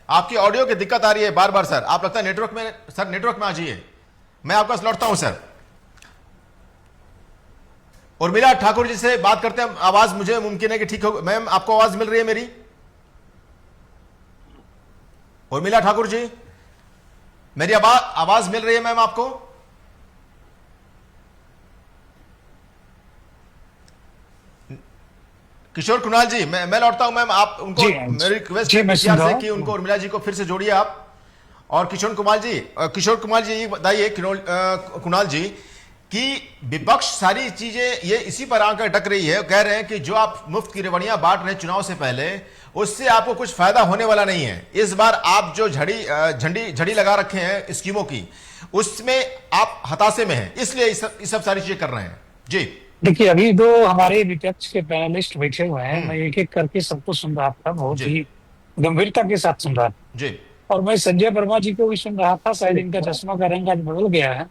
आपकी ऑडियो की दिक्कत आ रही है बार बार सर, आप लगता है नेटवर्क में, सर नेटवर्क में आ जाइए। मैं आपका लौटता हूं सर। उर्मिला ठाकुर जी से बात करते हैं, आवाज मुझे मुमकिन है कि ठीक हो। मैम आपको आवाज मिल रही है मेरी? उर्मिला ठाकुर जी, मेरी आवाज मिल रही है मैम आपको? किशोर कुणाल जी, मैं लौटता हूं मैम। आप उनको मेरी रिक्वेस्ट है कि उनको उर्मिला जी को फिर से जोड़िए आप। और किशोर कुमार जी ये बताइए कुणाल जी कि विपक्ष सारी चीजें ये इसी पर आकर अटक रही है, कह रहे हैं कि जो आप मुफ्त की रेवड़ियां बांट रहे हैं चुनाव से पहले, उससे आपको कुछ फायदा होने वाला नहीं है। इस बार आप जो झड़ी लगा रखे हैं स्कीमों की, उसमें आप हताशे में हैं, इसलिए ये सब सारी चीजें कर रहे हैं। जी देखिए, अभी दो हमारे विपक्ष के पैनलिस्ट बैठे हुए हैं, मैं एक एक करके सबको सुन रहा था, बहुत ही गंभीरता के साथ सुन रहा था जी। और मैं संजय वर्मा जी को भी सुन रहा था। शायद इनका चश्मा का रंग आज बदल गया है।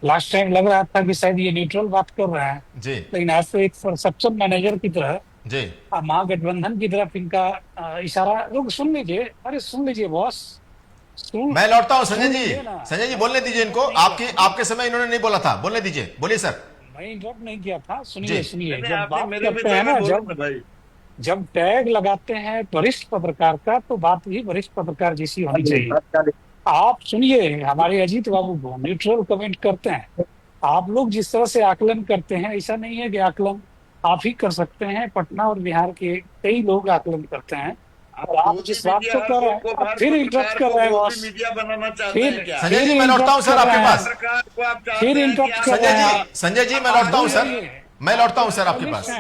लास्ट टाइम लग रहा था कि शायद ये न्यूट्रल बात कर रहा है जी, लेकिन आज तो एक परसेप्शन मैनेजर की तरह जी, महागठबंधन की तरफ इनका इशारा। लोग सुन लीजिए, अरे सुन लीजिए बॉस, मैं लौटता हूं संजय जी बोलने दीजिए इनको। आपके समय इन्होंने नहीं बोला था, बोलने दीजिए, बोलिए सर। मैं इंटरप्ट नहीं किया था। सुनिए, जब बात करते हैं ना, जब टैग लगाते हैं वरिष्ठ पत्रकार का, तो बात भी वरिष्ठ पत्रकार जैसी होनी चाहिए। आप सुनिए हमारे अजीत बाबू को, न्यूट्रल कमेंट करते हैं। आप लोग जिस तरह से आकलन करते हैं, ऐसा नहीं है कि आकलन आप ही कर सकते हैं। पटना और बिहार के कई लोग आकलन करते हैं और आप जिस बात को कर रहे हैं, आप फिर इंटरप्ट कर रहे हैं बॉस। संजय जी मैं लौटता हूं सर आपके पास। फिर इंटरप्ट कर रहे हैं संजय जी मैं लौटता हूं सर, मैं लौटता हूं सर आपके पास।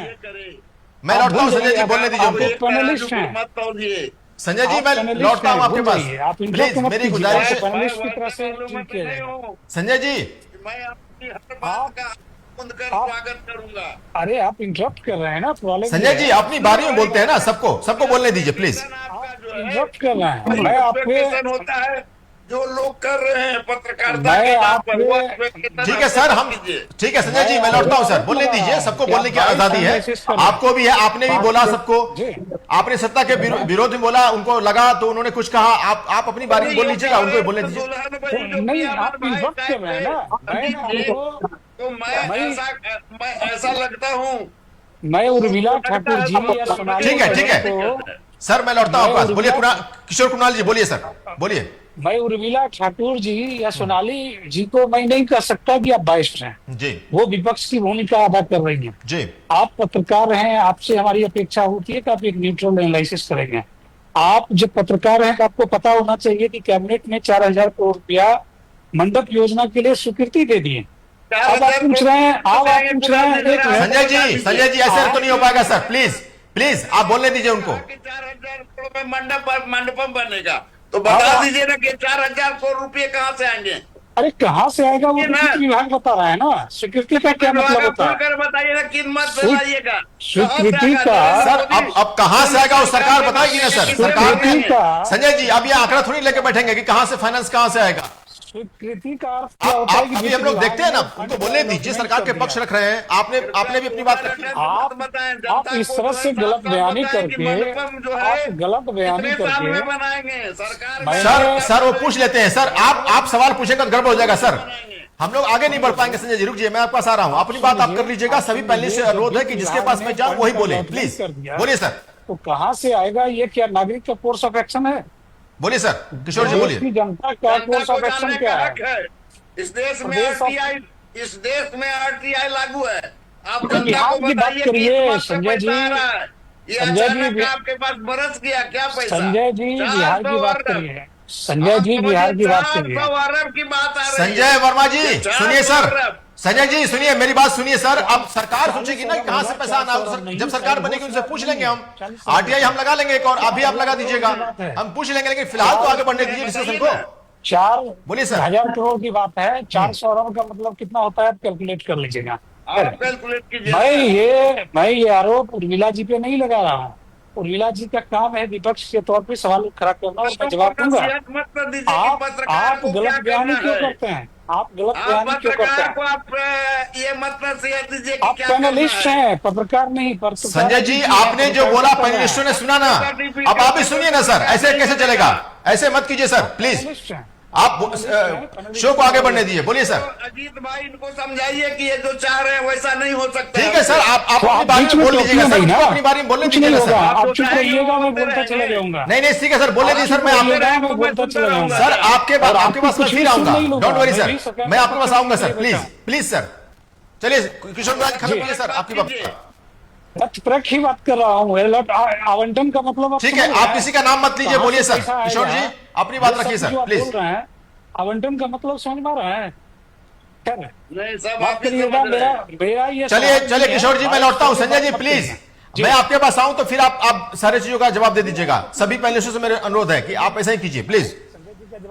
मैं लौटता हूं संजय जी, बोलने दीजिए हमको। पैनलिस्ट हैं संजय जी मैं लौटता हूं आपके पास, आप प्लीज मेरी गुजारिश है। पैनलिस्ट की तरह से ट्रीट किया जाएगा। संजय जी मैं अपनी हर बात का स्वागत करूंगा। अरे आप इंटरप्ट कर रहे हैं ना, प्रॉब्लम। संजय जी अपनी बारी में बोलते हैं ना, सबको बोलने दीजिए प्लीज। इंटरप्ट कर रहे हैं। मैं आपको होता है जो लोग कर रहे हैं पत्रकारिता मैं के नाम आप पर। ठीक है सर, हम ठीक है संजय जी मैं लौटता हूं सर, बोलने दीजिए, सबको बोलने की आजादी है, आपको भी है। आपने भी बोला सबको, आपने सत्ता के विरोध में बोला, उनको लगा तो उन्होंने कुछ कहा। आप अपनी बारी में बोल लीजिएगा, उनको भी बोलने दीजिए। नहीं, आप इंटरप्ट कर रहे हैं ना। तो मैं ऐसा लगता हूँ। मैं उर्मिला ठाकुर जी या सोनाली, ठीक है सर, मैं लौटता हूं आपके पास। बोलिए किशोर कुणाल जी, बोलिए सर, बोलिए। मैं उर्मिला ठाकुर जी या सोनाली जी को मैं नहीं कह सकता कि आप बाइस्ड हैं जी, वो विपक्ष की भूमिका अदा कर रही हैं जी। आप पत्रकार हैं, आपसे हमारी अपेक्षा होती है कि आप एक न्यूट्रल एनालिसिस करेंगे। आप जब पत्रकार हैं तो आपको पता होना चाहिए कि कैबिनेट ने 4,000 करोड़ रुपया मंडप योजना के लिए स्वीकृति दे दी है। अब आप पूछ रहे हैं, संजय जी ऐसे तो नहीं हो पाएगा सर, प्लीज आप बोलने दीजिए उनको। 4,000 करोड़ में मंडपम बनेगा तो बता दीजिए ना कि 4,000 करोड़ रुपए कहाँ से आएंगे। अरे कहाँ से आएगा वो विभाग बता रहा है ना। स्वीकृति का क्या मतलब होता है, बताइए ना, कीमत बताइएगा स्वीकृति का। सर अब कहाँ से आएगा वो सरकार बताएगी ना सर। सरकार का संजय जी अब ये आंकड़ा थोड़ी लेके बैठेंगे कि कहाँ से फाइनेंस कहाँ से आएगा। स्वीकृति का अर्थ क्या होता है कि अभी हम लोग देखते हैं ना, उनको बोलने दीजिए, सरकार के पक्ष रख रहे हैं। आपने भी अपनी बात रखी। आप इस तरह से गलत बयानी करके, आप गलत बयानी करके बनाएंगे सरकार। सर वो पूछ लेते हैं सर, आप सवाल पूछेगा तो गड़बड़ हो जाएगा सर, हम लोग आगे नहीं बढ़ पाएंगे। संजय जी रुकिए, मैं आपके पास आ रहा हूँ, अपनी बात आप कर लीजिएगा। सभी पहले से अनुरोध है कि जिसके पास मैं जाऊँ वही बोले, प्लीज बोलिए सर। तो कहाँ से आएगा ये, क्या नागरिक का कोर्स ऑफ एक्शन है? बोलिए सर, किशोर जी बोलिए। जनता का कोर्स ऑफ एक्शन क्या है? इस देश में आरटीआई लागू है। आप बिहार की बात करिए संजय जी। आपके पास बरस गया क्या पैसा? संजय जी बिहार की बात करिए। संजय जी बिहार की बात करिए। अरब की बात आ रही है। संजय वर्मा जी सुनिए सर, संजय जी सुनिए, मेरी बात सुनिए सर। अब सरकार सोचेगी ना कहां से पैसा आना, जब सरकार बनेगी उनसे पूछ लेंगे हम। आरटीआई हम लगा लेंगे एक, और अभी आप लगा दीजिएगा, हम पूछ लेंगे। लेकिन फिलहाल तो आगे बढ़ने दीजिए डिस्कशन को। 4,000 करोड़ की बात है। 400 अरब का मतलब कितना होता है, आप कैलकुलेट कर लीजिएगा। मैं ये आरोप उर्मिला जी पे नहीं लगा रहा हूँ। उर्मिला जी का काम है विपक्ष के तौर पे सवाल खड़ा करना और मैं जवाब दूंगा। आप गलत बयानी क्यों करते हैं? आप गलत आप बयानी क्यों करते पत्रकार हैं? को आप ये मत नसीहत दीजिए कि आप क्या करना पैनलिस्ट है। हैं, पत्रकार नहीं। पत्रकार संजय जी, आपने जो बोला पैनलिस्टों ने सुना ना, अब आप भी सुनिए ना सर, ऐसे कैसे चलेगा? ऐसे मत कीजिए सर, प्लीज। पैनलिस्ट हैं। आप शो को आगे बढ़ने दीजिए, बोलिए तो सर। अजीत भाई इनको समझाइए कि ये जो चाह रहे हैं वैसा नहीं हो सकता। ठीक है सर, आप तो अपनी बारे बीच में बोल टोकियो लीजिएगा सर, नहीं ना, उनको अपनी बारे में बोलने कुछ नहीं दीजिएगा होगा। सर। आप चुप रहिएगा, मैं बोलता चला जाऊंगा। नहीं नहीं, ठीक है सर, बोलने दीजिए सर, मैं आपके मैं बोलता चला जाऊंगा। सर आपके पास मैं फिर आऊंगा, डोंट वरी सर, मैं आपके पास आऊंगा सर, प्लीज प्लीज सर। चलिए किशोर कुमार जी, खत्म कीजिए सर आपकी बात। तथ्यपरक ही बात कर रहा हूँ। अलर्ट आवंटन का मतलब ठीक है, आप किसी का नाम मत लीजिए, बोलिए सर। किशोर जी अपनी बात रखिए सर, प्लीज। बोल रहे हैं आवंटन का मतलब समझ में आ रहा है? नहीं सब बात आप ही करिएगा। समझ रहे हैं। मेरा ये चलिए सवाल चलिए है, किशोर जी, मैं लौटता हूं। संजय जी प्लीज, जी। मैं आपके पास आऊं तो फिर आप सारे चीजों का जवाब दे दीजिएगा। सभी पैनलिस्टों से मेरा अनुरोध है कि आप ऐसा ही कीजिए, प्लीज।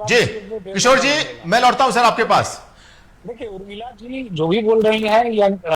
जी किशोर जी, मैं लौटता हूं सर आपके पास। देखिए उर्मिला जी जो भी बोल रही हैं या